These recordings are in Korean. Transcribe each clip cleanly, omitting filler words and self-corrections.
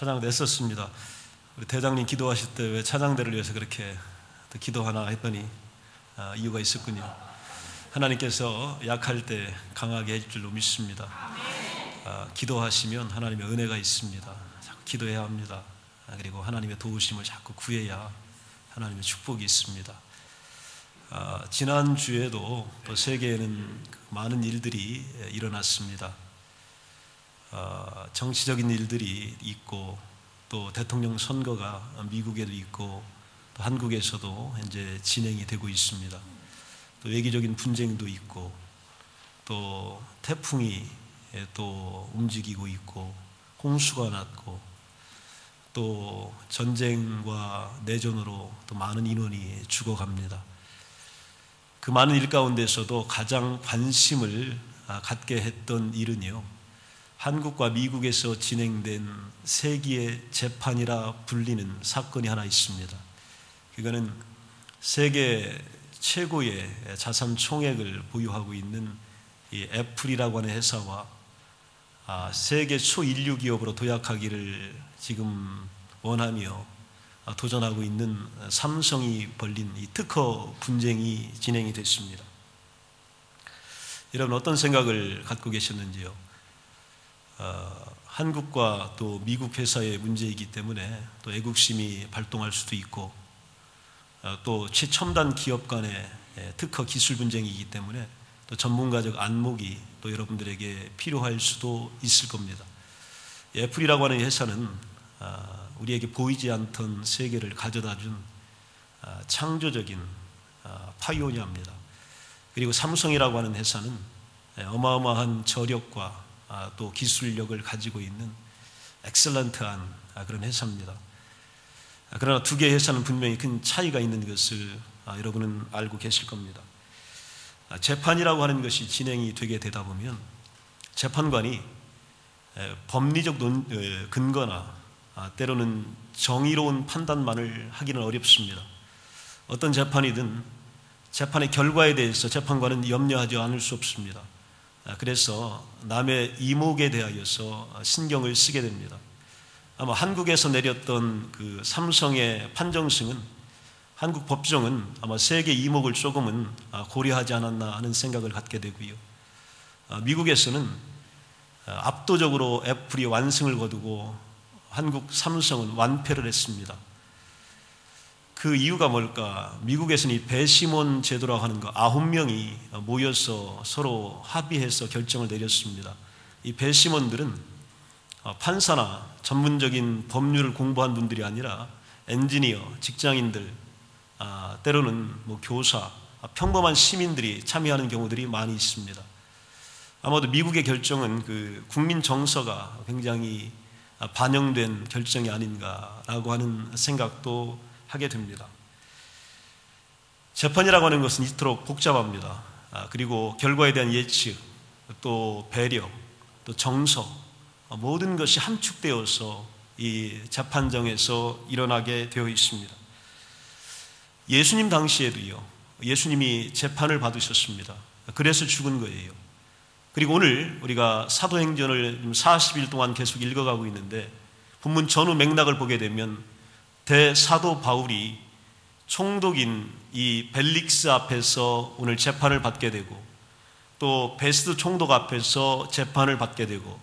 찬양 냈었습니다. 우리 대장님 기도하실 때 왜 찬양대를 위해서 그렇게 또 기도하나 했더니 이유가 있었군요. 하나님께서 약할 때 강하게 해줄 줄로 믿습니다. 기도하시면 하나님의 은혜가 있습니다. 자꾸 기도해야 합니다. 그리고 하나님의 도우심을 자꾸 구해야 하나님의 축복이 있습니다. 지난주에도 또 세계에는 많은 일들이 일어났습니다. 정치적인 일들이 있고 또 대통령 선거가 미국에도 있고 또 한국에서도 현재 진행이 되고 있습니다. 또 외교적인 분쟁도 있고 또 태풍이 또 움직이고 있고 홍수가 났고 또 전쟁과 내전으로 또 많은 인원이 죽어갑니다. 그 많은 일 가운데서도 가장 관심을 갖게 했던 일은요, 한국과 미국에서 진행된 세기의 재판이라 불리는 사건이 하나 있습니다. 그거는 세계 최고의 자산 총액을 보유하고 있는 이 애플이라고 하는 회사와 세계 초인류 기업으로 도약하기를 지금 원하며 도전하고 있는 삼성이 벌린 이 특허 분쟁이 진행이 됐습니다. 여러분 어떤 생각을 갖고 계셨는지요? 한국과 또 미국 회사의 문제이기 때문에 또 애국심이 발동할 수도 있고 또 최첨단 기업 간의 특허 기술 분쟁이기 때문에 또 전문가적 안목이 또 여러분들에게 필요할 수도 있을 겁니다. 애플이라고 하는 회사는 우리에게 보이지 않던 세계를 가져다준 창조적인 파이오니아입니다. 그리고 삼성이라고 하는 회사는 어마어마한 저력과 또 기술력을 가지고 있는 엑셀런트한 그런 회사입니다. 그러나 두 개의 회사는 분명히 큰 차이가 있는 것을 여러분은 알고 계실 겁니다. 재판이라고 하는 것이 진행이 되게 되다 보면 재판관이 법리적 근거나 때로는 정의로운 판단만을 하기는 어렵습니다. 어떤 재판이든 재판의 결과에 대해서 재판관은 염려하지 않을 수 없습니다. 그래서 남의 이목에 대하여서 신경을 쓰게 됩니다. 아마 한국에서 내렸던 그 삼성의 판정승은 한국 법정은 아마 세계 이목을 조금은 고려하지 않았나 하는 생각을 갖게 되고요. 미국에서는 압도적으로 애플이 완승을 거두고 한국 삼성은 완패를 했습니다. 그 이유가 뭘까? 미국에서는 이 배심원 제도라고 하는 거 9명이 모여서 서로 합의해서 결정을 내렸습니다. 이 배심원들은 판사나 전문적인 법률을 공부한 분들이 아니라 엔지니어, 직장인들, 때로는 교사, 평범한 시민들이 참여하는 경우들이 많이 있습니다. 아마도 미국의 결정은 그 국민 정서가 굉장히 반영된 결정이 아닌가라고 하는 생각도 하게 됩니다. 재판이라고 하는 것은 이토록 복잡합니다. 그리고 결과에 대한 예측, 또 배려, 또 정서, 모든 것이 함축되어서 이 재판정에서 일어나게 되어 있습니다. 예수님 당시에도요, 예수님이 재판을 받으셨습니다. 그래서 죽은 거예요. 그리고 오늘 우리가 사도행전을 40일 동안 계속 읽어가고 있는데 본문 전후 맥락을 보게 되면 대사도 바울이 총독인 이 벨릭스 앞에서 오늘 재판을 받게 되고 또 베스트 총독 앞에서 재판을 받게 되고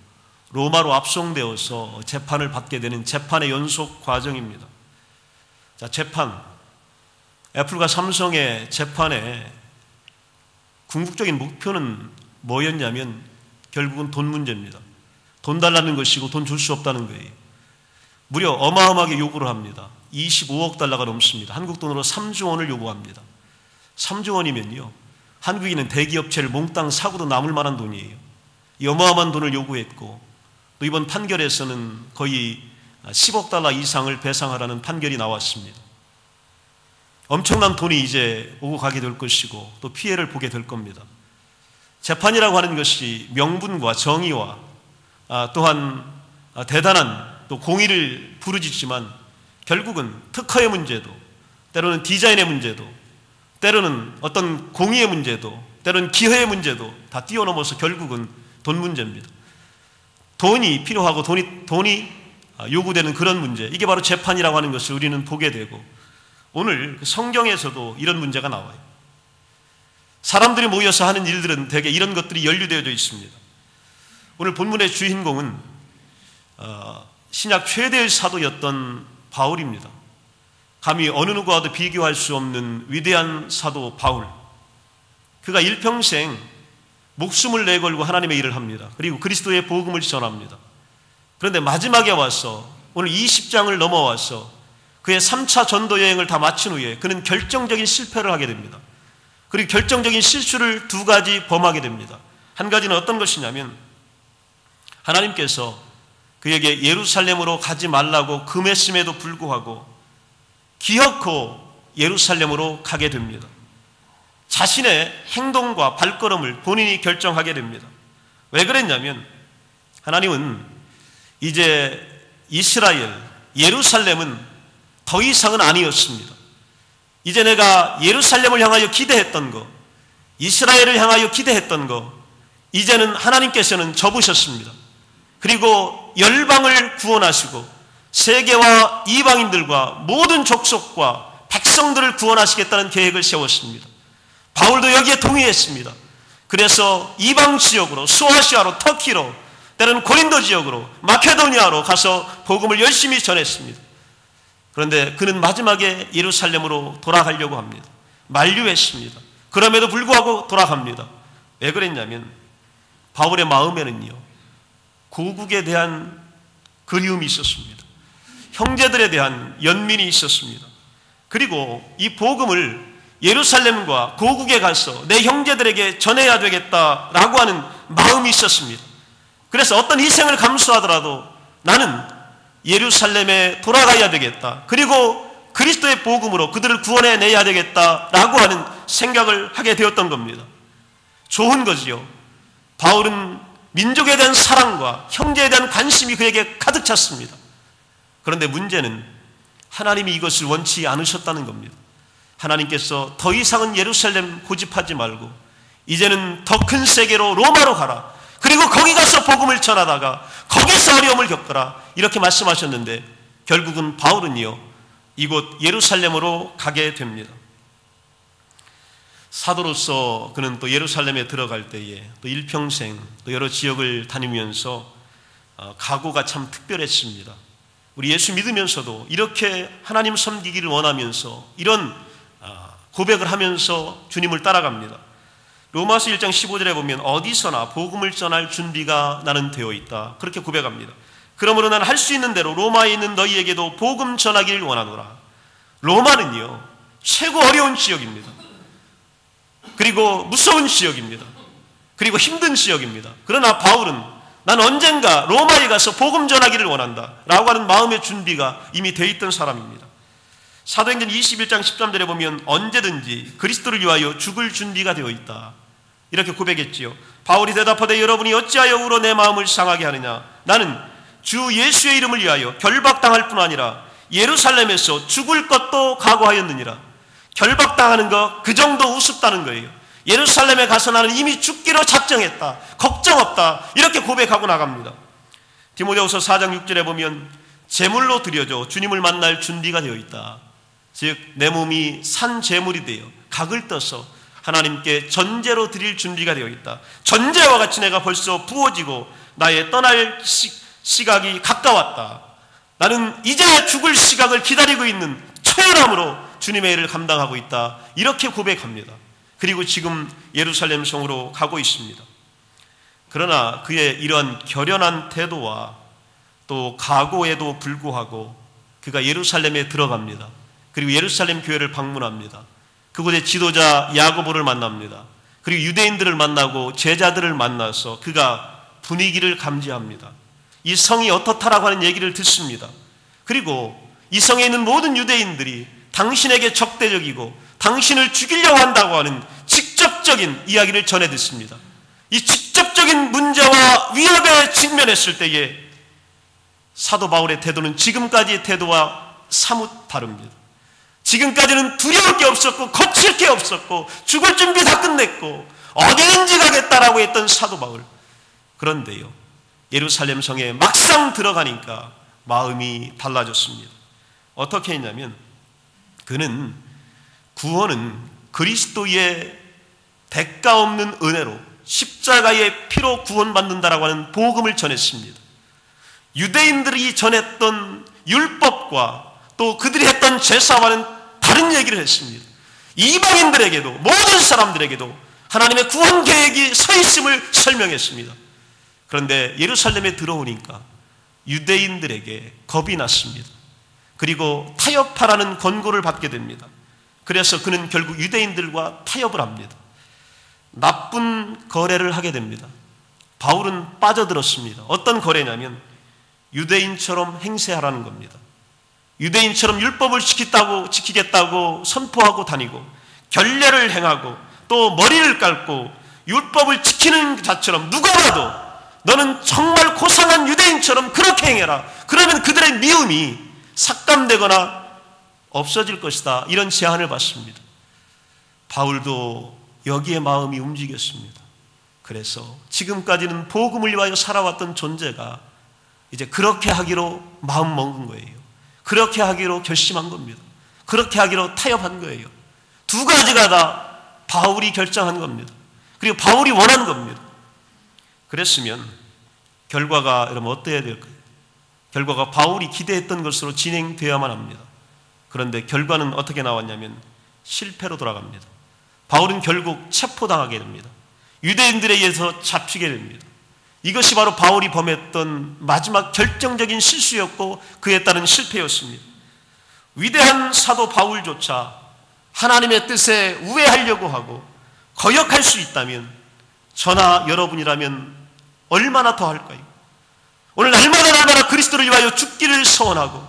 로마로 압송되어서 재판을 받게 되는 재판의 연속 과정입니다. 자, 재판. 애플과 삼성의 재판의 궁극적인 목표는 뭐였냐면 결국은 돈 문제입니다. 돈 달라는 것이고 돈 줄 수 없다는 거예요. 무려 어마어마하게 요구를 합니다. 25억 달러가 넘습니다. 한국 돈으로 3조 원을 요구합니다. 3조 원이면요, 한국인은 대기업체를 몽땅 사고도 남을 만한 돈이에요. 이 어마어마한 돈을 요구했고 또 이번 판결에서는 거의 10억 달러 이상을 배상하라는 판결이 나왔습니다. 엄청난 돈이 이제 오고 가게 될 것이고 또 피해를 보게 될 겁니다. 재판이라고 하는 것이 명분과 정의와 또한 대단한 또 공의를 부르짖지만 결국은 특허의 문제도 때로는 디자인의 문제도 때로는 어떤 공의의 문제도 때로는 기회의 문제도 다 뛰어넘어서 결국은 돈 문제입니다. 돈이 필요하고 돈이 요구되는 그런 문제, 이게 바로 재판이라고 하는 것을 우리는 보게 되고, 오늘 성경에서도 이런 문제가 나와요. 사람들이 모여서 하는 일들은 대개 이런 것들이 연루되어 있습니다. 오늘 본문의 주인공은 신약 최대의 사도였던 바울입니다. 감히 어느 누구와도 비교할 수 없는 위대한 사도 바울. 그가 일평생 목숨을 내걸고 하나님의 일을 합니다. 그리고 그리스도의 복음을 전합니다. 그런데 마지막에 와서 오늘 20장을 넘어와서 그의 3차 전도 여행을 다 마친 후에 그는 결정적인 실패를 하게 됩니다. 그리고 결정적인 실수를 두 가지 범하게 됩니다. 한 가지는 어떤 것이냐면, 하나님께서 그에게 예루살렘으로 가지 말라고 금했음에도 불구하고 기어코 예루살렘으로 가게 됩니다. 자신의 행동과 발걸음을 본인이 결정하게 됩니다. 왜 그랬냐면, 하나님은 이제 이스라엘, 예루살렘은 더 이상은 아니었습니다. 이제 내가 예루살렘을 향하여 기대했던 거, 이스라엘을 향하여 기대했던 거, 이제는 하나님께서는 접으셨습니다. 그리고 열방을 구원하시고 세계와 이방인들과 모든 족속과 백성들을 구원하시겠다는 계획을 세웠습니다. 바울도 여기에 동의했습니다. 그래서 이방 지역으로, 소아시아로, 터키로, 때로는 고린도 지역으로, 마케도니아로 가서 복음을 열심히 전했습니다. 그런데 그는 마지막에 예루살렘으로 돌아가려고 합니다. 만류했습니다. 그럼에도 불구하고 돌아갑니다. 왜 그랬냐면, 바울의 마음에는요, 고국에 대한 그리움이 있었습니다. 형제들에 대한 연민이 있었습니다. 그리고 이 복음을 예루살렘과 고국에 가서 내 형제들에게 전해야 되겠다라고 하는 마음이 있었습니다. 그래서 어떤 희생을 감수하더라도 나는 예루살렘에 돌아가야 되겠다. 그리고 그리스도의 복음으로 그들을 구원해내야 되겠다라고 하는 생각을 하게 되었던 겁니다. 좋은 거지요. 바울은 민족에 대한 사랑과 형제에 대한 관심이 그에게 가득 찼습니다. 그런데 문제는 하나님이 이것을 원치 않으셨다는 겁니다. 하나님께서 더 이상은 예루살렘 고집하지 말고 이제는 더 큰 세계로 로마로 가라. 그리고 거기 가서 복음을 전하다가 거기서 어려움을 겪어라. 이렇게 말씀하셨는데 결국은 바울은요, 이곳 예루살렘으로 가게 됩니다. 사도로서 그는 또 예루살렘에 들어갈 때에 또 일평생 또 여러 지역을 다니면서 각오가 참 특별했습니다. 우리 예수 믿으면서도 이렇게 하나님 섬기기를 원하면서 이런 고백을 하면서 주님을 따라갑니다. 로마서 1장 15절에 보면 어디서나 복음을 전할 준비가 나는 되어 있다. 그렇게 고백합니다. 그러므로 나는 할 수 있는 대로 로마에 있는 너희에게도 복음 전하기를 원하노라. 로마는요, 최고 어려운 지역입니다. 그리고 무서운 지역입니다. 그리고 힘든 지역입니다. 그러나 바울은 난 언젠가 로마에 가서 복음 전하기를 원한다 라고 하는 마음의 준비가 이미 되어 있던 사람입니다. 사도행전 21장 13절에 보면 언제든지 그리스도를 위하여 죽을 준비가 되어 있다. 이렇게 고백했지요. 바울이 대답하되 여러분이 어찌하여 울어 내 마음을 상하게 하느냐. 나는 주 예수의 이름을 위하여 결박당할 뿐 아니라 예루살렘에서 죽을 것도 각오하였느니라. 결박당하는 거 그 정도 우습다는 거예요. 예루살렘에 가서 나는 이미 죽기로 작정했다. 걱정 없다. 이렇게 고백하고 나갑니다. 디모데후서 4장 6절에 보면 제물로 드려져 주님을 만날 준비가 되어 있다. 즉 내 몸이 산 제물이 되어 각을 떠서 하나님께 전제로 드릴 준비가 되어 있다. 전제와 같이 내가 벌써 부어지고 나의 떠날 시각이 가까웠다. 나는 이제 죽을 시각을 기다리고 있는 초연함으로 주님의 일을 감당하고 있다. 이렇게 고백합니다. 그리고 지금 예루살렘 성으로 가고 있습니다. 그러나 그의 이런 결연한 태도와 또 각오에도 불구하고 그가 예루살렘에 들어갑니다. 그리고 예루살렘 교회를 방문합니다. 그곳의 지도자 야고보를 만납니다. 그리고 유대인들을 만나고 제자들을 만나서 그가 분위기를 감지합니다. 이 성이 어떻다라고 하는 얘기를 듣습니다. 그리고 이 성에 있는 모든 유대인들이 당신에게 적대적이고 당신을 죽이려고 한다고 하는 직접적인 이야기를 전해 듣습니다. 이 직접적인 문제와 위협에 직면했을 때에 사도 바울의 태도는 지금까지의 태도와 사뭇 다릅니다. 지금까지는 두려울 게 없었고 거칠 게 없었고 죽을 준비 다 끝냈고 어디든지 가겠다라고 했던 사도 바울. 그런데요, 예루살렘 성에 막상 들어가니까 마음이 달라졌습니다. 어떻게 했냐면 그는 구원은 그리스도의 대가 없는 은혜로 십자가의 피로 구원받는다라고 하는 복음을 전했습니다. 유대인들이 전했던 율법과 또 그들이 했던 제사와는 다른 얘기를 했습니다. 이방인들에게도 모든 사람들에게도 하나님의 구원 계획이 서 있음을 설명했습니다. 그런데 예루살렘에 들어오니까 유대인들에게 겁이 났습니다. 그리고 타협하라는 권고를 받게 됩니다. 그래서 그는 결국 유대인들과 타협을 합니다. 나쁜 거래를 하게 됩니다. 바울은 빠져들었습니다. 어떤 거래냐면 유대인처럼 행세하라는 겁니다. 유대인처럼 율법을 지키겠다고 선포하고 다니고 결례를 행하고 또 머리를 깔고 율법을 지키는 자처럼 누가 봐도 너는 정말 고상한 유대인처럼 그렇게 행해라. 그러면 그들의 미움이 삭감되거나 없어질 것이다. 이런 제안을 받습니다. 바울도 여기에 마음이 움직였습니다. 그래서 지금까지는 복음을 위하여 살아왔던 존재가 이제 그렇게 하기로 마음 먹은 거예요. 그렇게 하기로 결심한 겁니다. 그렇게 하기로 타협한 거예요. 두 가지가 다 바울이 결정한 겁니다. 그리고 바울이 원한 겁니다. 그랬으면 결과가 여러분 어때야 될까요? 결과가 바울이 기대했던 것으로 진행되어야만 합니다. 그런데 결과는 어떻게 나왔냐면 실패로 돌아갑니다. 바울은 결국 체포당하게 됩니다. 유대인들에 의해서 잡히게 됩니다. 이것이 바로 바울이 범했던 마지막 결정적인 실수였고 그에 따른 실패였습니다. 위대한 사도 바울조차 하나님의 뜻에 우회하려고 하고 거역할 수 있다면 저나 여러분이라면 얼마나 더 할까요? 오늘 날마다 그리스도를 위하여 죽기를 소원하고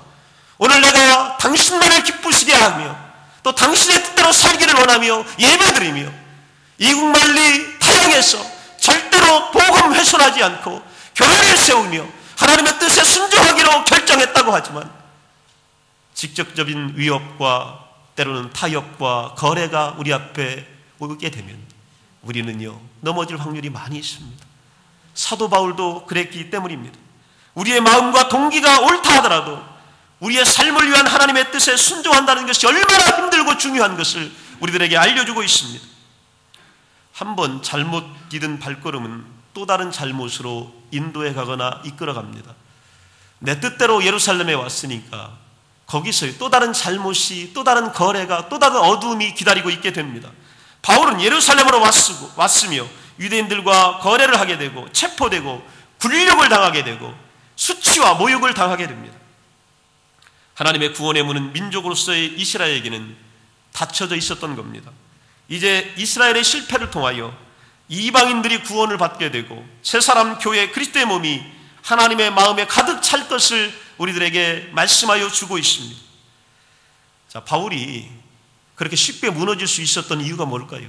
오늘 내가 당신만을 기쁘시게 하며 또 당신의 뜻대로 살기를 원하며 예배드리며 이국만리 타향에서 절대로 복음 훼손하지 않고 교회를 세우며 하나님의 뜻에 순종하기로 결정했다고 하지만 직접적인 위협과 때로는 타협과 거래가 우리 앞에 오게 되면 우리는요 넘어질 확률이 많이 있습니다. 사도 바울도 그랬기 때문입니다. 우리의 마음과 동기가 옳다 하더라도 우리의 삶을 위한 하나님의 뜻에 순종한다는 것이 얼마나 힘들고 중요한 것을 우리들에게 알려주고 있습니다. 한번 잘못 디딘 발걸음은 또 다른 잘못으로 인도해 가거나 이끌어 갑니다. 내 뜻대로 예루살렘에 왔으니까 거기서 또 다른 잘못이, 또 다른 거래가, 또 다른 어두움이 기다리고 있게 됩니다. 바울은 예루살렘으로 왔으며 유대인들과 거래를 하게 되고 체포되고 굴욕을 당하게 되고 수치와 모욕을 당하게 됩니다. 하나님의 구원의 문은 민족으로서의 이스라엘에게는 닫혀져 있었던 겁니다. 이제 이스라엘의 실패를 통하여 이방인들이 구원을 받게 되고 새사람 교회 그리스도의 몸이 하나님의 마음에 가득 찰 것을 우리들에게 말씀하여 주고 있습니다. 자, 바울이 그렇게 쉽게 무너질 수 있었던 이유가 뭘까요?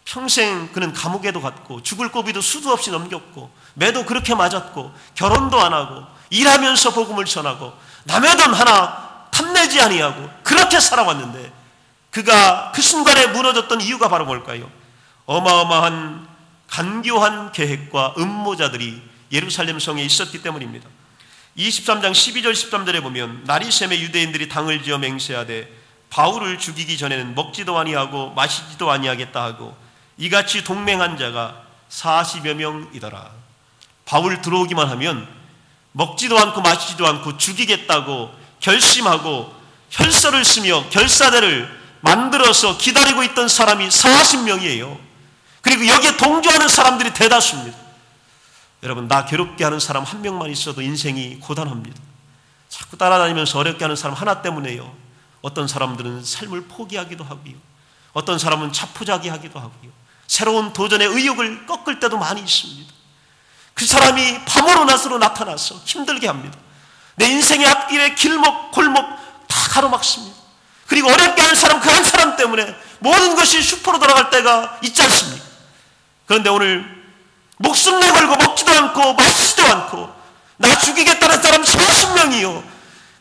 평생 그는 감옥에도 갔고 죽을 고비도 수도 없이 넘겼고 매도 그렇게 맞았고 결혼도 안 하고 일하면서 복음을 전하고 남의 돈 하나 탐내지 아니하고 그렇게 살아왔는데 그가 그 순간에 무너졌던 이유가 바로 뭘까요? 어마어마한 간교한 계획과 음모자들이 예루살렘 성에 있었기 때문입니다. 23장 12절 13절에 보면 나리샘의 유대인들이 당을 지어 맹세하되 바울을 죽이기 전에는 먹지도 아니하고 마시지도 아니하겠다 하고 이같이 동맹한 자가 40여 명이더라. 바울 들어오기만 하면 먹지도 않고 마시지도 않고 죽이겠다고 결심하고 혈서를 쓰며 결사대를 만들어서 기다리고 있던 사람이 40명이에요. 그리고 여기에 동조하는 사람들이 대다수입니다. 여러분, 나 괴롭게 하는 사람 한 명만 있어도 인생이 고단합니다. 자꾸 따라다니면서 어렵게 하는 사람 하나 때문에요. 어떤 사람들은 삶을 포기하기도 하고요. 어떤 사람은 자포자기하기도 하고요. 새로운 도전의 의욕을 꺾을 때도 많이 있습니다. 그 사람이 밤으로 낮으로 나타나서 힘들게 합니다. 내 인생의 앞길에 길목 골목 다 가로막습니다. 그리고 어렵게 하는 사람 그 한 사람 때문에 모든 것이 슈퍼로 돌아갈 때가 있지 않습니까? 그런데 오늘 목숨 내걸고 먹지도 않고 마시지도 않고 나 죽이겠다는 사람 40명이요.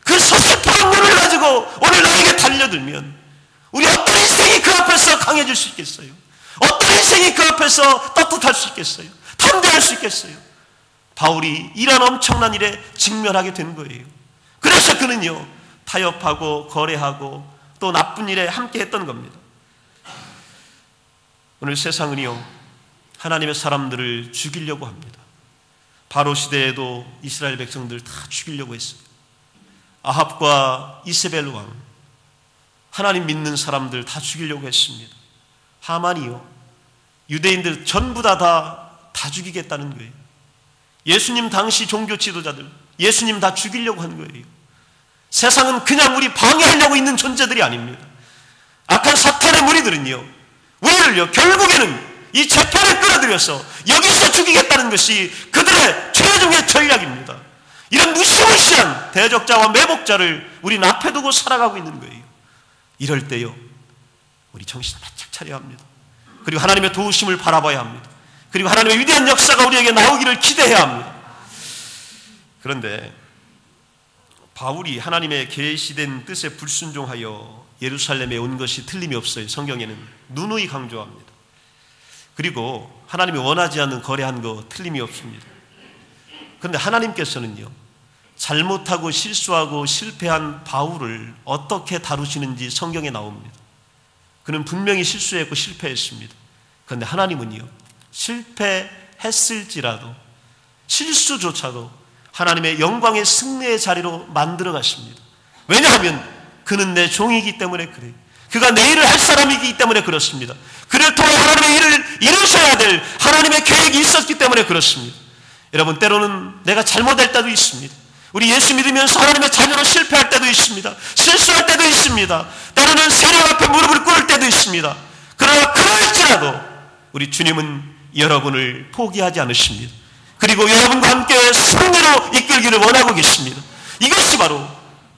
그 서슬픈 눈을 가지고 오늘 나에게 달려들면 우리 어떤 인생이 그 앞에서 강해질 수 있겠어요? 어떤 인생이 그 앞에서 떳떳할 수 있겠어요? 담대할 수 있겠어요? 바울이 이런 엄청난 일에 직면하게 된 거예요. 그래서 그는요, 타협하고 거래하고 또 나쁜 일에 함께 했던 겁니다. 오늘 세상은요, 하나님의 사람들을 죽이려고 합니다. 바로 시대에도 이스라엘 백성들 다 죽이려고 했어요. 아합과 이세벨 왕, 하나님 믿는 사람들 다 죽이려고 했습니다. 하만이요, 유대인들 전부 다 죽이겠다는 거예요. 예수님 당시 종교 지도자들, 예수님 다 죽이려고 한 거예요. 세상은 그냥 우리 방해하려고 있는 존재들이 아닙니다. 악한 사탄의 무리들은요, 우리를요, 결국에는 이 재판을 끌어들여서 여기서 죽이겠다는 것이 그들의 최종의 전략입니다. 이런 무시무시한 대적자와 매복자를 우리는 앞에 두고 살아가고 있는 거예요. 이럴 때요, 우리 정신 바짝 차려야 합니다. 그리고 하나님의 도우심을 바라봐야 합니다. 그리고 하나님의 위대한 역사가 우리에게 나오기를 기대해야 합니다. 그런데 바울이 하나님의 계시된 뜻에 불순종하여 예루살렘에 온 것이 틀림이 없어요. 성경에는 누누이 강조합니다. 그리고 하나님이 원하지 않는 거래한 거 틀림이 없습니다. 그런데 하나님께서는요, 잘못하고 실수하고 실패한 바울을 어떻게 다루시는지 성경에 나옵니다. 그는 분명히 실수했고 실패했습니다. 그런데 하나님은요, 실패했을지라도 실수조차도 하나님의 영광의 승리의 자리로 만들어 가십니다. 왜냐하면 그는 내 종이기 때문에 그래요. 그가 내 일을 할 사람이기 때문에 그렇습니다. 그를 통해 하나님의 일을 이루셔야 될 하나님의 계획이 있었기 때문에 그렇습니다. 여러분, 때로는 내가 잘못할 때도 있습니다. 우리 예수 믿으면서 하나님의 자녀로 실패할 때도 있습니다. 실수할 때도 있습니다. 때로는 세력 앞에 무릎을 꿇을 때도 있습니다. 그러나 그럴지라도 우리 주님은 여러분을 포기하지 않으십니다. 그리고 여러분과 함께 승리로 이끌기를 원하고 계십니다. 이것이 바로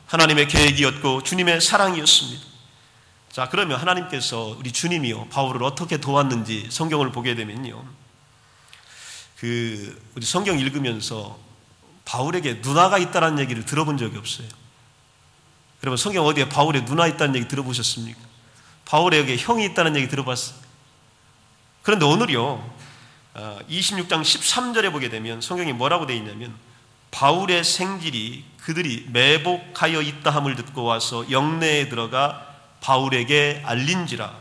하나님의 계획이었고 주님의 사랑이었습니다. 자, 그러면 하나님께서 우리 주님이요, 바울을 어떻게 도왔는지 성경을 보게 되면요, 우리 성경 읽으면서 바울에게 누나가 있다는 얘기를 들어본 적이 없어요. 여러분, 성경 어디에 바울의 누나 있다는 얘기 들어보셨습니까? 바울에게 형이 있다는 얘기 들어봤어요? 그런데 오늘요, 26장 13절에 보게 되면 성경이 뭐라고 되어 있냐면, 바울의 생질이 그들이 매복하여 있다 함을 듣고 와서 영내에 들어가 바울에게 알린지라.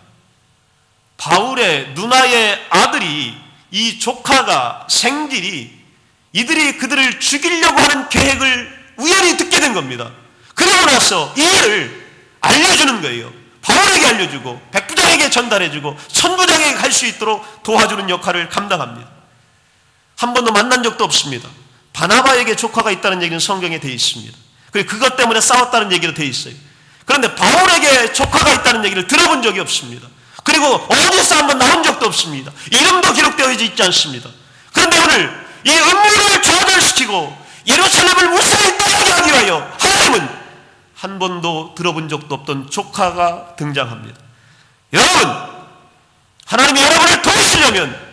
바울의 누나의 아들이, 이 조카가, 생질이 이들이 그들을 죽이려고 하는 계획을 우연히 듣게 된 겁니다. 그러고 나서 이 일을 알려주는 거예요. 바울에게 알려주고 백부장에게 전달해주고 천부장에게 갈 수 있도록 도와주는 역할을 감당합니다. 한 번도 만난 적도 없습니다. 바나바에게 조카가 있다는 얘기는 성경에 되어 있습니다. 그리고 그것 때문에 싸웠다는 얘기로 되어 있어요. 그런데 바울에게 조카가 있다는 얘기를 들어본 적이 없습니다. 그리고 어디서 한번 나온 적도 없습니다. 이름도 기록되어 있지 않습니다. 그런데 오늘 이 음모를 좌절시키고 예루살렘을 무사히 떠나게 하기 위하여 하나님은 한 번도 들어본 적도 없던 조카가 등장합니다. 여러분, 하나님이 여러분을 도우시려면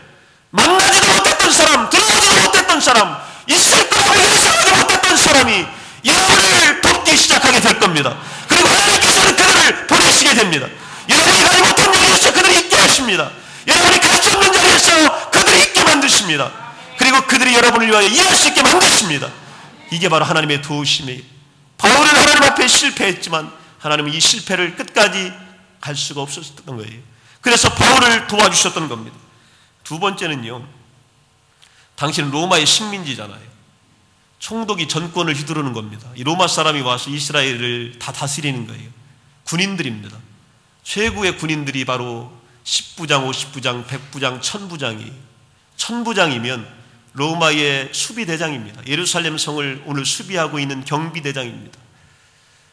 만나지도 못했던 사람, 들어보지도 못했던 사람, 있을 거라고 예상하지 못했던 사람이 여러분을 돕기 시작하게 될 겁니다. 그리고 하나님께서는 그들을 보내시게 됩니다. 여러분이 가지 못한 자리에서 그들이 있게 하십니다. 여러분이 갈 수 없는 자리에서 그들이 있게 만드십니다. 그리고 그들이 여러분을 위하여 일할 수 있게 만드십니다. 이게 바로 하나님의 도우심이에요. 바울은 하나님 앞에 실패했지만 하나님은 이 실패를 끝까지 갈 수가 없었던 거예요. 그래서 바울을 도와주셨던 겁니다. 두 번째는요, 당신은 로마의 식민지잖아요. 총독이 전권을 휘두르는 겁니다. 이 로마 사람이 와서 이스라엘을 다 다스리는 거예요. 군인들입니다. 최고의 군인들이 바로 10부장, 50부장, 100부장, 1000부장이에요. 1000부장이면 로마의 수비대장입니다. 예루살렘 성을 오늘 수비하고 있는 경비대장입니다.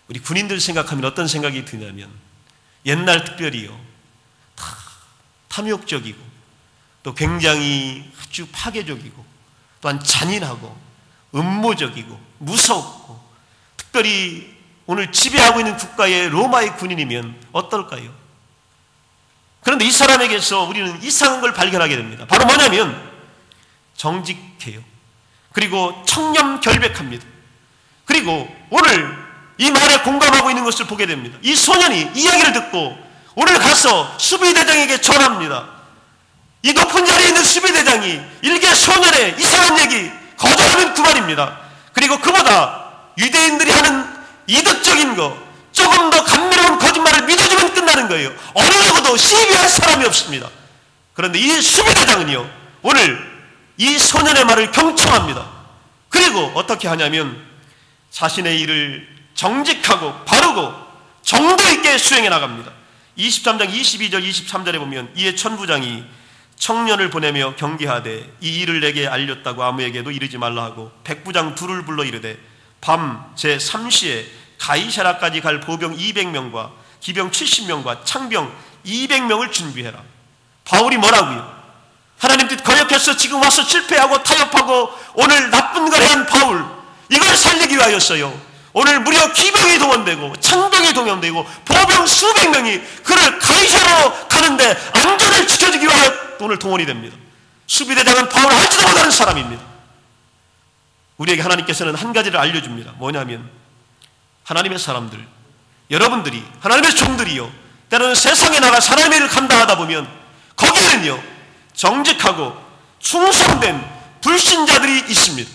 우리 군인들 생각하면 어떤 생각이 드냐면, 옛날 특별히요, 다 탐욕적이고 또 굉장히 아주 파괴적이고 또한 잔인하고 음모적이고 무섭고, 특별히 오늘 지배하고 있는 국가의 로마의 군인이면 어떨까요? 그런데 이 사람에게서 우리는 이상한 걸 발견하게 됩니다. 바로 뭐냐면 정직해요. 그리고 청렴결백합니다. 그리고 오늘 이 말에 공감하고 있는 것을 보게 됩니다. 이 소년이 이야기를 듣고 오늘 가서 수비대장에게 전합니다. 이 높은 자리에 있는 수비대장이 일개 소년의 이상한 얘기, 거절하면 그만입니다. 그리고 그보다 유대인들이 하는 이득적인 거, 조금 더 감미로운 거짓말을 믿어주면 끝나는 거예요. 어느 누구도 시비할 사람이 없습니다. 그런데 이 수비대장은요, 오늘 이 소년의 말을 경청합니다. 그리고 어떻게 하냐면 자신의 일을 정직하고 바르고 정도 있게 수행해 나갑니다. 23장 22절 23절에 보면 이에 천부장이 청년을 보내며 경계하되 이 일을 내게 알렸다고 아무에게도 이르지 말라 하고 백부장 둘을 불러 이르되 밤 제3시에 가이사라까지 갈 보병 200명과 기병 70명과 창병 200명을 준비해라. 바울이 뭐라고요? 하나님 뜻 거역해서 지금 와서 실패하고 타협하고 오늘 나쁜 걸 한 바울, 이걸 살리기 위하였어요. 오늘 무려 기병이 동원되고 창병이 동원되고 보병 수백 명이 그를 가이사라로 가는데 안전을 지켜주기 위하여 오늘 동원이 됩니다. 수비대장은 바울을 알지도 못하는 사람입니다. 우리에게 하나님께서는 한 가지를 알려줍니다. 뭐냐면 하나님의 사람들, 여러분들이 하나님의 종들이요, 때로는 세상에 나가 하나님의 일을 감당하다 보면 거기에는요 정직하고 충성된 불신자들이 있습니다.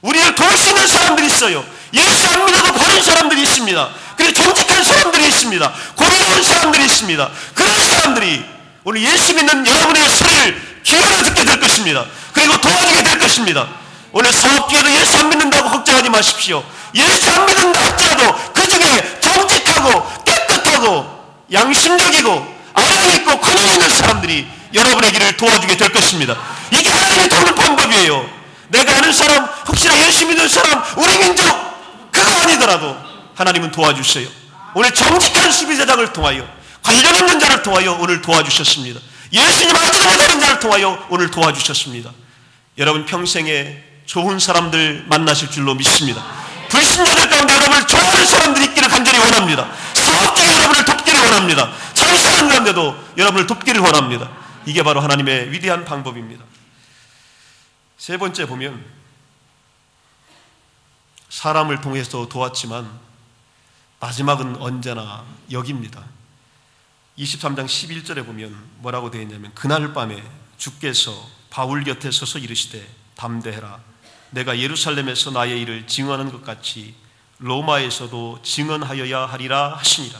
우리를 도울 수 있는 사람들이 있어요. 예수 안 믿어도 바른 사람들이 있습니다. 그리고 정직한 사람들이 있습니다. 고려운 사람들이 있습니다. 그런 사람들이 오늘 예수 믿는 여러분의 소리를 귀하게 듣게 될 것입니다. 그리고 도와주게 될 것입니다. 오늘 사업기에도 예수 안 믿는다고 걱정하지 마십시오. 예수 안 믿는다 할지라도 그 중에 정직하고 깨끗하고 양심적이고 아령 있고 권위 있는 사람들이 여러분의 길을 도와주게 될 것입니다. 이게 하나님이 도우는 방법이에요. 내가 아는 사람, 혹시나 예수 믿는 사람, 우리 민족 그거 아니더라도 하나님은 도와주세요. 오늘 정직한 수비대장을 통하여, 관련 없는 자를 통하여 오늘 도와주셨습니다. 예수님 알지도 못하는 자를 통하여 오늘 도와주셨습니다. 여러분 평생에 좋은 사람들 만나실 줄로 믿습니다. 불신자들 가운데 여러분을 좋아하는 사람들이 있기를 간절히 원합니다. 사업 중에 여러분을 돕기를 원합니다. 장사하는 가운데도 여러분을 돕기를 원합니다. 이게 바로 하나님의 위대한 방법입니다. 세 번째 보면 사람을 통해서 도왔지만 마지막은 언제나 여기입니다. 23장 11절에 보면 뭐라고 되어 있냐면 그날 밤에 주께서 바울 곁에 서서 이르시되 담대해라. 내가 예루살렘에서 나의 일을 증언하는 것 같이 로마에서도 증언하여야 하리라 하시니라.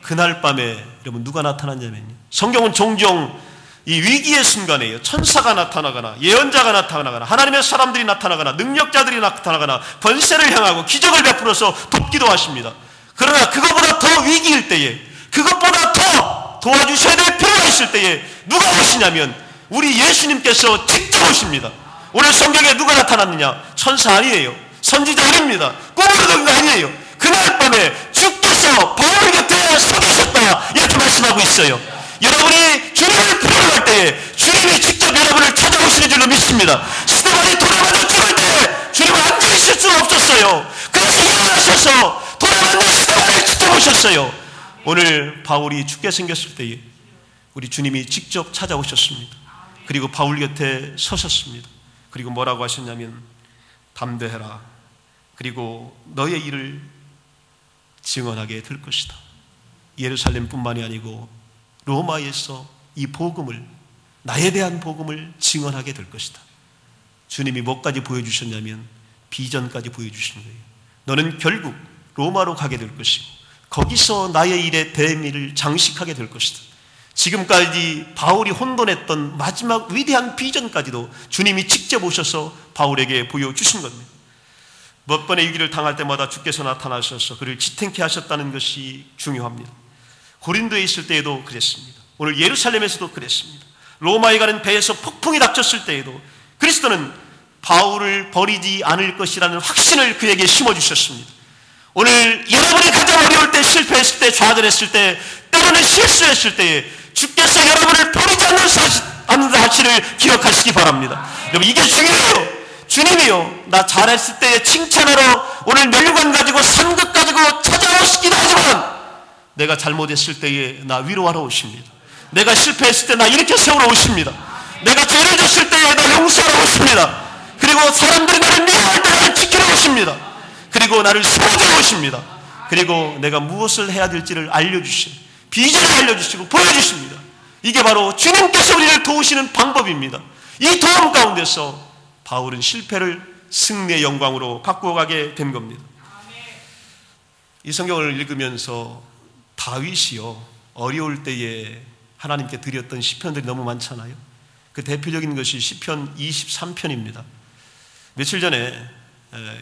그날 밤에 여러분 누가 나타났냐면요, 성경은 종종 이 위기의 순간에요, 천사가 나타나거나 예언자가 나타나거나 하나님의 사람들이 나타나거나 능력자들이 나타나거나 번세를 향하고 기적을 베풀어서 돕기도 하십니다. 그러나 그것보다 더 위기일 때에, 그것보다 더 도와주셔야 될 필요가 있을 때에 누가 오시냐면 우리 예수님께서 직접 오십니다. 오늘 성경에 누가 나타났느냐? 천사 아니에요. 선지자 아닙니다. 꿈으로 든 거 아니에요. 그날 밤에 주께서 바울 곁에 서 계셨다 이렇게 말씀하고 있어요. 여러분이 주님을 부르할 때에 주님이 직접 여러분을 찾아오시는 줄로 믿습니다. 스데반이 돌아가서 죽을 때 주님은 앉아있을 수 없었어요. 그래서 일어나셔서 돌아가는 스데반을 직접 오셨어요. 오늘 바울이 죽게 생겼을 때에 우리 주님이 직접 찾아오셨습니다. 그리고 바울 곁에 서셨습니다. 그리고 뭐라고 하셨냐면 담대해라. 그리고 너의 일을 증언하게 될 것이다. 예루살렘뿐만이 아니고 로마에서 이 복음을, 나에 대한 복음을 증언하게 될 것이다. 주님이 뭐까지 보여주셨냐면 비전까지 보여주신 거예요. 너는 결국 로마로 가게 될 것이고 거기서 나의 일의 대미를 장식하게 될 것이다. 지금까지 바울이 혼돈했던 마지막 위대한 비전까지도 주님이 직접 오셔서 바울에게 보여주신 겁니다. 몇 번의 위기를 당할 때마다 주께서 나타나셔서 그를 지탱케 하셨다는 것이 중요합니다. 고린도에 있을 때에도 그랬습니다. 오늘 예루살렘에서도 그랬습니다. 로마에 가는 배에서 폭풍이 닥쳤을 때에도 그리스도는 바울을 버리지 않을 것이라는 확신을 그에게 심어주셨습니다. 오늘 여러분이 가장 어려울 때, 실패했을 때, 좌절했을 때, 때로는 실수했을 때에 주께서 여러분을 버리지 않는 사실을 기억하시기 바랍니다. 여러분 이게 중요해요. 주님이요, 나 잘했을 때에 칭찬하러 오늘 멸관 가지고 상급 가지고 찾아오시기도 하지만 내가 잘못했을 때에 나 위로하러 오십니다. 내가 실패했을 때 나 이렇게 세우러 오십니다. 내가 죄를 졌을 때에 나 용서하러 오십니다. 그리고 사람들이 나를 미워할 때 나를 지키러 오십니다. 그리고 나를 세워주러 오십니다. 그리고 내가 무엇을 해야 될지를 알려주시고 비전을 알려주시고 보여주십니다. 이게 바로 주님께서 우리를 도우시는 방법입니다. 이 도움 가운데서 바울은 실패를 승리의 영광으로 바꾸어 가게 된 겁니다. 이 성경을 읽으면서 다윗이요, 어려울 때에 하나님께 드렸던 시편들이 너무 많잖아요. 그 대표적인 것이 시편 23편입니다. 며칠 전에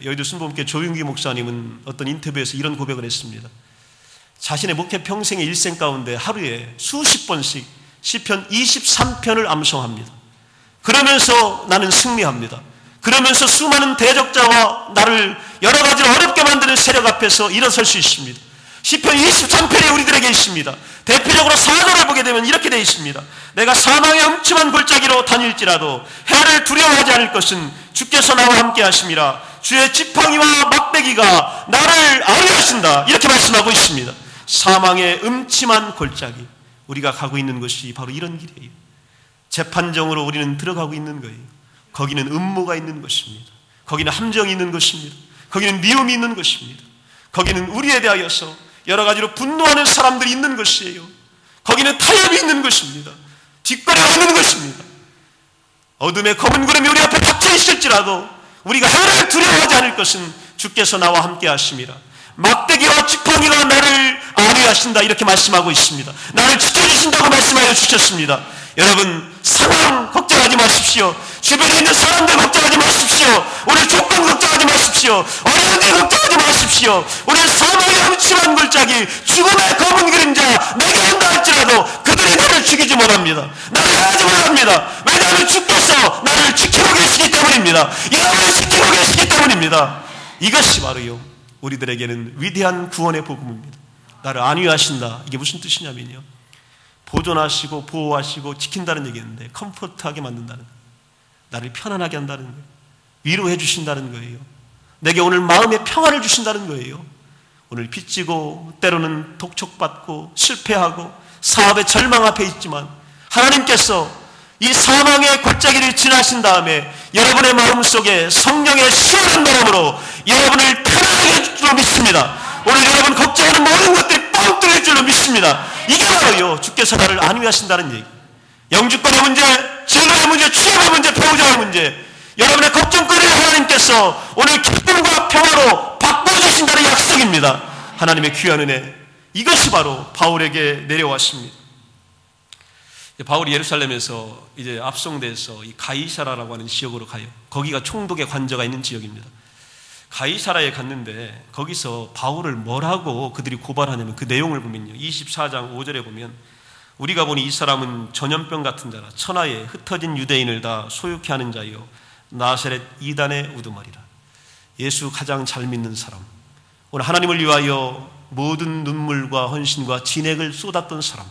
여의도 순복음교회 조윤기 목사님은 어떤 인터뷰에서 이런 고백을 했습니다. 자신의 목회 평생의 일생 가운데 하루에 수십 번씩 시편 23편을 암송합니다. 그러면서 나는 승리합니다. 그러면서 수많은 대적자와 나를 여러 가지로 어렵게 만드는 세력 앞에서 일어설 수 있습니다. 시편 23편이 우리들에게 있습니다. 대표적으로 4절을 보게 되면 이렇게 되어 있습니다. 내가 사망의 음침한 골짜기로 다닐지라도 해를 두려워하지 않을 것은 주께서 나와 함께 하심이라. 주의 지팡이와 막대기가 나를 안위하신다. 이렇게 말씀하고 있습니다. 사망의 음침한 골짜기, 우리가 가고 있는 것이 바로 이런 길이에요. 재판정으로 우리는 들어가고 있는 거예요. 거기는 음모가 있는 것입니다. 거기는 함정이 있는 것입니다. 거기는 미움이 있는 것입니다. 거기는 우리에 대하여서 여러 가지로 분노하는 사람들이 있는 것이에요. 거기는 타협이 있는 것입니다. 뒷거래가 있는 것입니다. 어둠의 검은 구름이 우리 앞에 닥쳐 있을지라도 우리가 해를 두려워하지 않을 것은 주께서 나와 함께 하심이라. 막대기와 지팡이가 나를 안위하신다. 이렇게 말씀하고 있습니다. 나를 지켜주신다고 말씀하여 주셨습니다. 여러분, 상황 걱정하지 마십시오. 주변에 있는 사람들 걱정하지 마십시오. 오늘 조건 걱정하지 마십시오. 어려운 일 걱정하지 마십시오. 오늘 사망의 음침한 골짜기, 죽음의 검은 그림자 내게 온다 할지라도 그들이 나를 죽이지 못합니다. 나를 하지 못합니다. 왜냐하면 주께서 나를 지키고 계시기 때문입니다. 여러분을 지키고 계시기 때문입니다. 이것이 바로요, 우리들에게는 위대한 구원의 복음입니다. 나를 안위하신다. 이게 무슨 뜻이냐면요, 보존하시고 보호하시고 지킨다는 얘기인데, 컴포트하게 만든다는 거예요. 나를 편안하게 한다는 거예요. 위로해 주신다는 거예요. 내게 오늘 마음의 평안을 주신다는 거예요. 오늘 빚지고 때로는 독촉받고 실패하고 사업의 절망 앞에 있지만 하나님께서 이 사망의 골짜기를 지나신 다음에 여러분의 마음속에 성령의 시원한 바람으로 여러분을 편안하게 해줄 줄로 믿습니다. 오늘 여러분 걱정하는 모든 것들이 뻥 뚫릴 줄로 믿습니다. 이게 바로요, 주께서 나를 안위하신다는 얘기. 영주권의 문제, 진로의 문제, 취업의 문제, 배우자의 문제, 여러분의 걱정거리를 하나님께서 오늘 기쁨과 평화로 바꿔주신다는 약속입니다. 하나님의 귀한 은혜, 이것이 바로 바울에게 내려왔습니다. 바울이 예루살렘에서 이제 압송돼서 이 가이사라라고 하는 지역으로 가요. 거기가 총독의 관저가 있는 지역입니다. 가이사라에 갔는데 거기서 바울을 뭐라고 그들이 고발하냐면, 그 내용을 보면요, 24장 5절에 보면, 우리가 보니 이 사람은 전염병 같은 자라, 천하에 흩어진 유대인을 다 소유케 하는 자요, 나사렛 이단의 우두머리라. 예수 가장 잘 믿는 사람, 오늘 하나님을 위하여 모든 눈물과 헌신과 진액을 쏟았던 사람,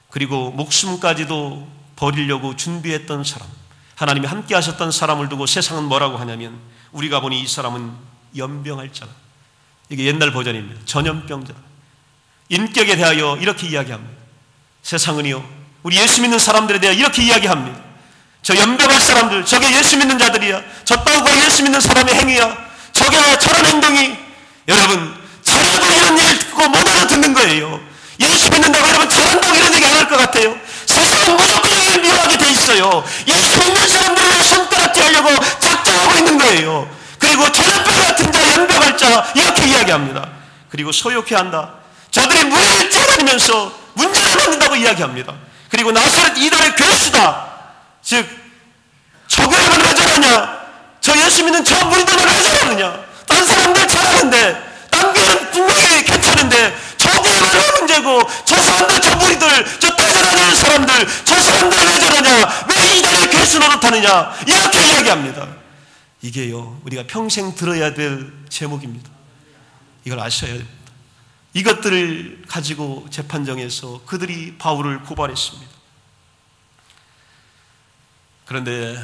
그리고 목숨까지도 버리려고 준비했던 사람, 하나님이 함께 하셨던 사람을 두고 세상은 뭐라고 하냐면, 우리가 보니 이 사람은 연병할 자라. 이게 옛날 버전입니다. 전염병자라. 인격에 대하여 이렇게 이야기합니다. 세상은요, 우리 예수 믿는 사람들에 대해 이렇게 이야기합니다. 저 연병할 사람들, 저게 예수 믿는 자들이야. 저 따위가 예수 믿는 사람의 행위야. 저게 저런 행동이, 여러분, 잘해도 이런 얘기를 듣고 못 알아듣는 거예요. 예수 믿는다고 여러분 잘한다고 이런 얘기 안 할 것 같아요. 세상은 무조건 이를 미워하게 돼 있어요. 예수 믿는 사람들을 손가락질 하려고 작정하고 있는 거예요. 그리고 전염병 같은 자, 연병할 자, 이렇게 이야기합니다. 그리고 소욕해 한다. 저들이 무리를 째다니면서 문제를 만든다고 이야기합니다. 그리고 나사렛 이단의 교수다. 즉, 저 교회만 왜 저러냐, 저 예수 믿는 저 무리들만 왜 저러느냐, 딴 사람들 잘하는데, 딴 교회는 분명히 괜찮은데 저 교회만 왜 문제고, 저 사람들, 저 무리들, 저 따져다니는 사람들, 저 사람들 왜 저러냐, 왜 이단의 교수 노릇하느냐, 이렇게 이야기합니다. 이게요, 우리가 평생 들어야 될 제목입니다. 이걸 아셔야 됩니다. 이것들을 가지고 재판정에서 그들이 바울을 고발했습니다. 그런데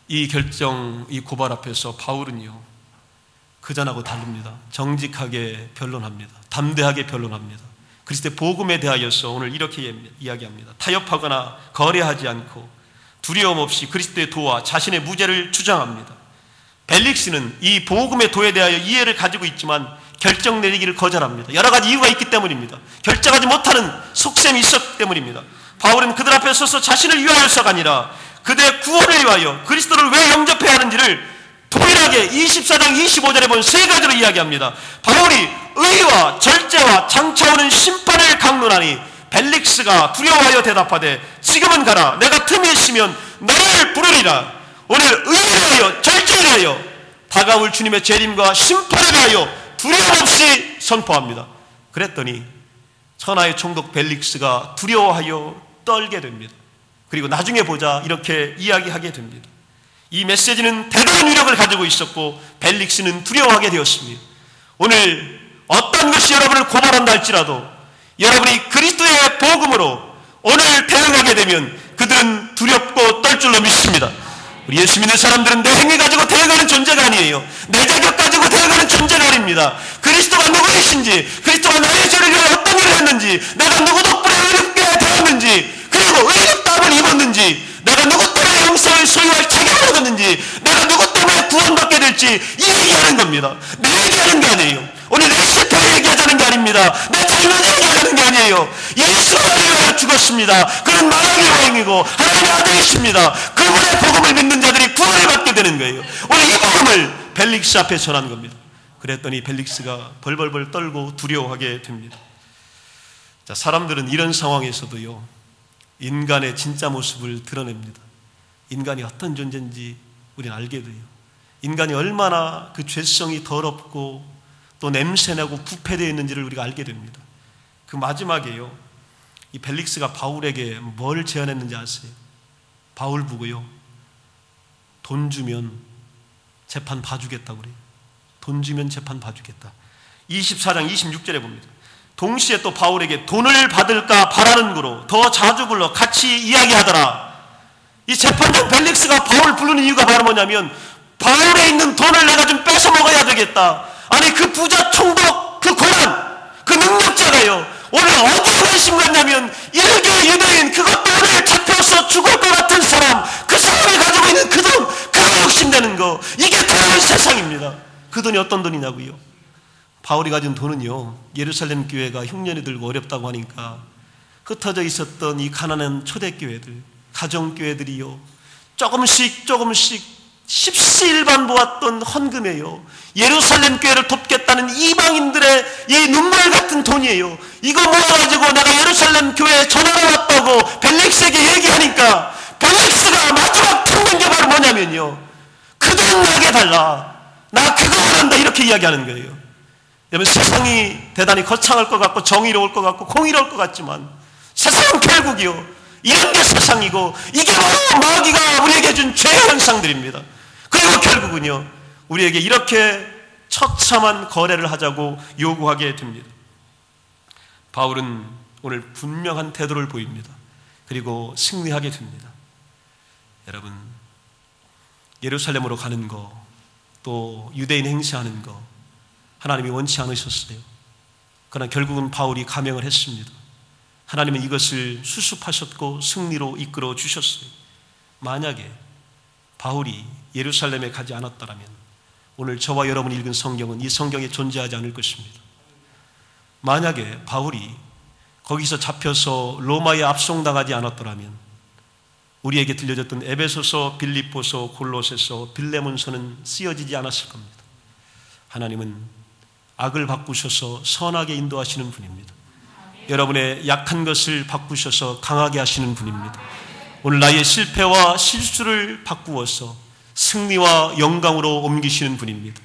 이 결정, 이 고발 앞에서 바울은요, 그전하고 다릅니다. 정직하게 변론합니다. 담대하게 변론합니다. 그리스도의 복음에 대하여서 오늘 이렇게 이야기합니다. 타협하거나 거래하지 않고 두려움 없이 그리스도의 도와 자신의 무죄를 주장합니다. 벨릭스는 이 복음의 도에 대하여 이해를 가지고 있지만 결정 내리기를 거절합니다. 여러 가지 이유가 있기 때문입니다. 결정하지 못하는 속셈이 있었기 때문입니다. 바울은 그들 앞에 서서 자신을 위하여서가 아니라 그들의 구원을 위하여 그리스도를 왜 영접해야 하는지를 동일하게 24장 25절에 보면 세 가지로 이야기합니다. 바울이 의와 절제와 장차오는 심판을 강론하니 벨릭스가 두려워하여 대답하되 지금은 가라. 내가 틈이 있으면 너를 부르리라. 오늘 의를 하여 절제를 하여 다가올 주님의 재림과 심판을 하여 두려움 없이 선포합니다. 그랬더니 천하의 총독 벨릭스가 두려워하여 떨게 됩니다. 그리고 나중에 보자 이렇게 이야기하게 됩니다. 이 메시지는 대단한 위력을 가지고 있었고 벨릭스는 두려워하게 되었습니다. 오늘 어떤 것이 여러분을 고발한다 할지라도 여러분이 그리스도의 복음으로 오늘 대응하게 되면 그들은 두렵고 떨 줄로 믿습니다. 우리 예수 믿는 사람들은 내 행위 가지고 대응하는 존재가 아니에요. 내 자격 가지고 대응하는 존재가 아닙니다. 그리스도가 누구이신지, 그리스도가 나의 죄를 위해 어떤 일을 했는지, 내가 누구 덕분에 의롭게 되었는지, 그리고 의롭다함을 입었는지, 내가 누구 때문에 영생을 소유할 자격을 얻었는지, 내가 누구 때문에 구원받게 될지 이 얘기하는 겁니다. 내 얘기하는 게 아니에요. 오늘 내 실패를 얘기하자는 게 아닙니다. 내 잘못을 얘기하는 게 아니에요. 예수가 나를 위하여 죽었습니다. 그는 만왕의 왕이고 하나님의 아들이십니다. 그분의 복음을 믿는 자들이 구원을 받게 되는 거예요. 오늘 이 복음을 벨릭스 앞에 전한 겁니다. 그랬더니 벨릭스가 벌벌벌 떨고 두려워하게 됩니다. 자, 사람들은 이런 상황에서도요, 인간의 진짜 모습을 드러냅니다. 인간이 어떤 존재인지 우리는 알게 돼요. 인간이 얼마나 그 죄성이 더럽고 또 냄새나고 부패되어 있는지를 우리가 알게 됩니다. 그 마지막에요, 이 벨릭스가 바울에게 뭘 제안했는지 아세요? 바울 보고요, 돈 주면 재판 봐주겠다고 그래요. 돈 주면 재판 봐주겠다. 24장 26절에 봅니다. 동시에 또 바울에게 돈을 받을까 바라는 거로 더 자주 불러 같이 이야기하더라. 이 재판장 벨릭스가 바울을 부르는 이유가 바로 뭐냐면 바울에 있는 돈을 내가 좀 뺏어 먹어야 되겠다. 아니 그 부자 총독, 그 고난, 그 능력자가요, 오늘 어디에 관심 갖냐면 일개 유대인, 그것도 오늘 잡혀서 죽을 것 같은 사람, 그 사람이 가지고 있는 그 돈, 그거 욕심내는 거, 이게 다른 세상입니다. 그 돈이 어떤 돈이냐고요? 바울이 가진 돈은요, 예루살렘 교회가 흉년이 들고 어렵다고 하니까 흩어져 있었던 이 가난한 초대교회들, 가정교회들이요, 조금씩 십시일반 모았던 헌금이에요. 예루살렘 교회를 돕겠다는 이방인들의 이 눈물 같은 돈이에요. 이거 모아가지고 내가 예루살렘 교회에 전화가 왔다고 벨릭스에게 얘기하니까 벨릭스가 마지막 틈낸 게 바로 뭐냐면요, 그 돈 나게 달라, 나 그거 원한다, 이렇게 이야기하는 거예요. 여러분, 세상이 대단히 거창할 것 같고 정의로울 것 같고 공의로울 것 같지만 세상은 결국이요, 이런 게 세상이고 이게 바로 마귀가 우리에게 준 죄의 현상들입니다. 그리고 결국은요, 우리에게 이렇게 처참한 거래를 하자고 요구하게 됩니다. 바울은 오늘 분명한 태도를 보입니다. 그리고 승리하게 됩니다. 여러분, 예루살렘으로 가는 거, 또 유대인 행세하는 거 하나님이 원치 않으셨어요. 그러나 결국은 바울이 감행을 했습니다. 하나님은 이것을 수습하셨고 승리로 이끌어 주셨어요. 만약에 바울이 예루살렘에 가지 않았다면 오늘 저와 여러분이 읽은 성경은 이 성경에 존재하지 않을 것입니다. 만약에 바울이 거기서 잡혀서 로마에 압송당하지 않았더라면 우리에게 들려졌던 에베소서, 빌립보서, 골로새서, 빌레몬서는 쓰여지지 않았을 겁니다. 하나님은 악을 바꾸셔서 선하게 인도하시는 분입니다. 여러분의 약한 것을 바꾸셔서 강하게 하시는 분입니다. 오늘 나의 실패와 실수를 바꾸어서 승리와 영광으로 옮기시는 분입니다.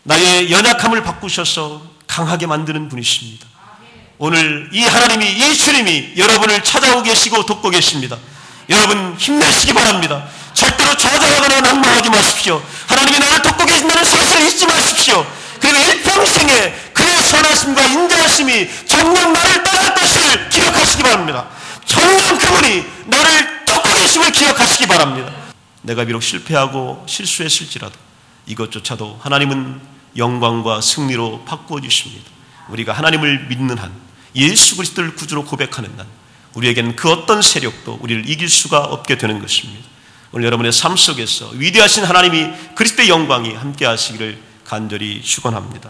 나의 연약함을 바꾸셔서 강하게 만드는 분이십니다. 오늘 이 하나님이, 이 주님이 여러분을 찾아오고 계시고 돕고 계십니다. 여러분 힘내시기 바랍니다. 절대로 좌절하거나 낙망하지 마십시오. 하나님이 나를 돕고 계신다는 사실을 잊지 마십시오. 그리고 일평생에 그의 선하심과 인자하심이 정녕 나를 떠날 것을 기억하시기 바랍니다. 정녕 그분이 나를 돕고 계심을 기억하시기 바랍니다. 내가 비록 실패하고 실수했을지라도 이것조차도 하나님은 영광과 승리로 바꾸어 주십니다. 우리가 하나님을 믿는 한, 예수 그리스도를 구주로 고백하는 한, 우리에게는 그 어떤 세력도 우리를 이길 수가 없게 되는 것입니다. 오늘 여러분의 삶 속에서 위대하신 하나님이, 그리스도의 영광이 함께 하시기를 간절히 축원합니다.